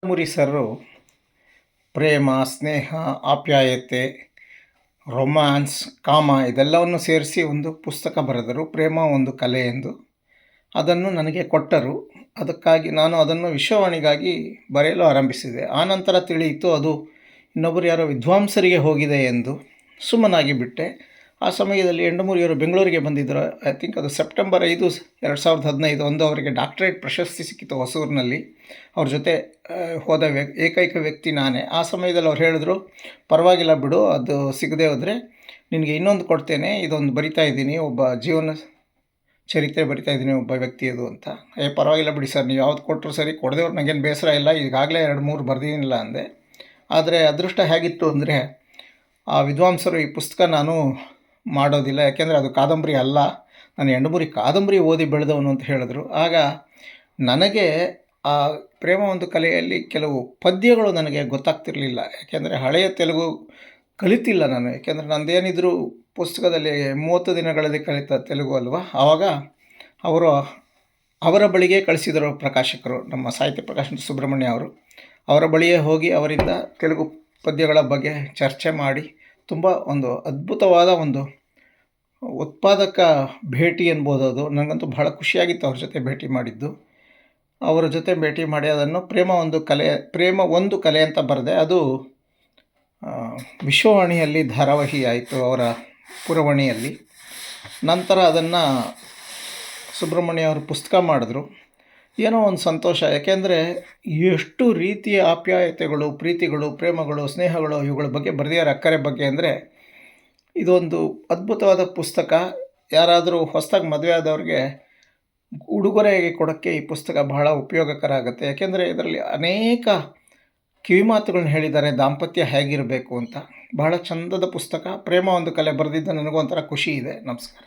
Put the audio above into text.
ಮುರಿ sir ಪ್ರೇಮ, ಸ್ನೇಹ, ಆಪ್ಯಾಯತೆ, romance, ಕಾಮ ಇದೆಲ್ಲವನ್ನು ಸೇರಿಸಿ ಒಂದು ಪುಸ್ತಕ ಬರೆದರು, ಪ್ರೇಮ ಒಂದು ಕಲೆ ಎಂದು. ಅದನ್ನು ನನಗೆ ಕೊಟ್ಟರು. ಅದಕ್ಕಾಗಿ ನಾನು ಅದನ್ನು ವಿಶ್ವವಾಣಿಗಾಗಿ ಬರೆಯಲು ಆರಂಭಿಸಿದೆ. ಆನಂತರ ತಿಳಿಯಿತು ಅದು ಇನ್ನೊಬ್ಬರು ಯಾರೋ ವಿದ್ವಾಂಸರಿಗೆ ಹೋಗಿದೆ ಎಂದು. ಸುಮ್ಮನಾಗಿ ಬಿಟ್ಟೆ. ಆ ಸಮಯದಲ್ಲಿ ಎಂಡಮೂರಿಯವರು ಬೆಂಗಳೂರಿಗೆ ಬಂದಿದ್ದರು. ಐ ಥಿಂಕ್ ಅದು ಸೆಪ್ಟೆಂಬರ್ 5, 2015 ಒಂದು ಅವರಿಗೆ ಡಾಕ್ಟರೇಟ್ ಪ್ರಶಸ್ತಿ ಸಿಕ್ಕಿತು ಹೊಸೂರಿನಲ್ಲಿ. ಅವ್ರ ಜೊತೆ ಹೋದ ಏಕೈಕ ವ್ಯಕ್ತಿ ನಾನೇ. ಆ ಸಮಯದಲ್ಲಿ ಅವ್ರು ಹೇಳಿದ್ರು, ಪರವಾಗಿಲ್ಲ ಬಿಡು, ಅದು ಸಿಗದೆ ಹೋದರೆ ನಿನಗೆ ಇನ್ನೊಂದು ಕೊಡ್ತೇನೆ, ಇದೊಂದು ಬರಿತಾ ಇದ್ದೀನಿ, ಒಬ್ಬ ಜೀವನ ಚರಿತ್ರೆ ಬರಿತಾ ಇದ್ದೀನಿ ಒಬ್ಬ ವ್ಯಕ್ತಿಯದು ಅಂತ. ಪರವಾಗಿಲ್ಲ ಬಿಡಿ ಸರ್, ನೀವು ಯಾವ್ದು ಕೊಟ್ಟರು ಸರಿ, ಕೊಡದೇವ್ರು ನನಗೇನು ಬೇಸರ ಇಲ್ಲ, ಈಗಾಗಲೇ 2-3 ಬರೆದಿಲ್ಲ ಅಂದೆ. ಆದರೆ ಅದೃಷ್ಟ ಹೇಗಿತ್ತು ಅಂದರೆ, ಆ ವಿದ್ವಾಂಸರು ಈ ಪುಸ್ತಕ ನಾನು ಮಾಡೋದಿಲ್ಲ, ಯಾಕೆಂದರೆ ಅದು ಕಾದಂಬರಿ ಅಲ್ಲ, ನಾನು ಎಂಡಮೂರಿ ಕಾದಂಬರಿ ಓದಿ ಬೆಳೆದವನು ಅಂತ ಹೇಳಿದ್ರು. ಆಗ ನನಗೆ ಆ ಪ್ರೇಮ ಒಂದು ಕಲೆಯಲ್ಲಿ ಕೆಲವು ಪದ್ಯಗಳು ನನಗೆ ಗೊತ್ತಾಗ್ತಿರಲಿಲ್ಲ. ಯಾಕೆಂದರೆ ಹಳೆಯ ತೆಲುಗು ಕಲಿತಿಲ್ಲ ನಾನು. ಯಾಕೆಂದರೆ ನಂದೇನಿದ್ರು ಪುಸ್ತಕದಲ್ಲಿ 30 ದಿನಗಳಲ್ಲಿ ಕಲಿತ ತೆಲುಗು ಅಲ್ವಾ. ಆವಾಗ ಅವರ ಬಳಿಗೆ ಕಳಿಸಿದರು ಪ್ರಕಾಶಕರು, ನಮ್ಮ ಸಾಹಿತ್ಯ ಪ್ರಕಾಶನ ಸುಬ್ರಹ್ಮಣ್ಯ ಅವರು. ಅವರ ಬಳಿಯೇ ಹೋಗಿ ಅವರಿಂದ ತೆಲುಗು ಪದ್ಯಗಳ ಬಗ್ಗೆ ಚರ್ಚೆ ಮಾಡಿ ತುಂಬ ಒಂದು ಅದ್ಭುತವಾದ ಒಂದು ಉತ್ಪಾದಕ ಭೇಟಿ ಎನ್ಬೋದು ಅದು. ನನಗಂತೂ ಬಹಳ ಖುಷಿಯಾಗಿತ್ತು ಅವ್ರ ಜೊತೆ ಭೇಟಿ ಮಾಡಿದ್ದು. ಅವರ ಜೊತೆ ಭೇಟಿ ಮಾಡಿ ಅದನ್ನು ಪ್ರೇಮ ಒಂದು ಕಲೆ ಅಂತ ಬರೆದೆ. ಅದು ವಿಶ್ವವಾಣಿಯಲ್ಲಿ ಧಾರಾವಾಹಿ ಆಯಿತು, ಅವರ ಪುರವಣಿಯಲ್ಲಿ. ನಂತರ ಅದನ್ನು ಸುಬ್ರಹ್ಮಣ್ಯ ಅವರು ಪುಸ್ತಕ ಮಾಡಿದ್ರು. ಏನೋ ಒಂದು ಸಂತೋಷ. ಯಾಕೆಂದರೆ ಎಷ್ಟು ರೀತಿಯ ಆಪ್ಯಾಯತೆಗಳು, ಪ್ರೀತಿಗಳು, ಪ್ರೇಮಗಳು, ಸ್ನೇಹಗಳು ಇವುಗಳ ಬಗ್ಗೆ ಬರೆದಿದ್ದಾರೆ, ಅಕ್ಕರೆ ಬಗ್ಗೆ. ಅಂದರೆ ಇದೊಂದು ಅದ್ಭುತವಾದ ಪುಸ್ತಕ. ಯಾರಾದರೂ ಹೊಸದಾಗಿ ಮದುವೆ ಆದವ್ರಿಗೆ ಉಡುಗೊರೆಯಾಗಿ ಕೊಡೋಕ್ಕೆ ಈ ಪುಸ್ತಕ ಬಹಳ ಉಪಯೋಗಕರ ಆಗುತ್ತೆ. ಯಾಕೆಂದರೆ ಇದರಲ್ಲಿ ಅನೇಕ ಕಿವಿಮಾತುಗಳನ್ನ ಹೇಳಿದ್ದಾರೆ, ದಾಂಪತ್ಯ ಹೇಗಿರಬೇಕು ಅಂತ. ಬಹಳ ಚಂದದ ಪುಸ್ತಕ. ಪ್ರೇಮ ಒಂದು ಕಲೆ ಬರೆದಿದ್ದ ನನಗೂ ಒಂಥರ ಖುಷಿ ಇದೆ. ನಮಸ್ಕಾರ.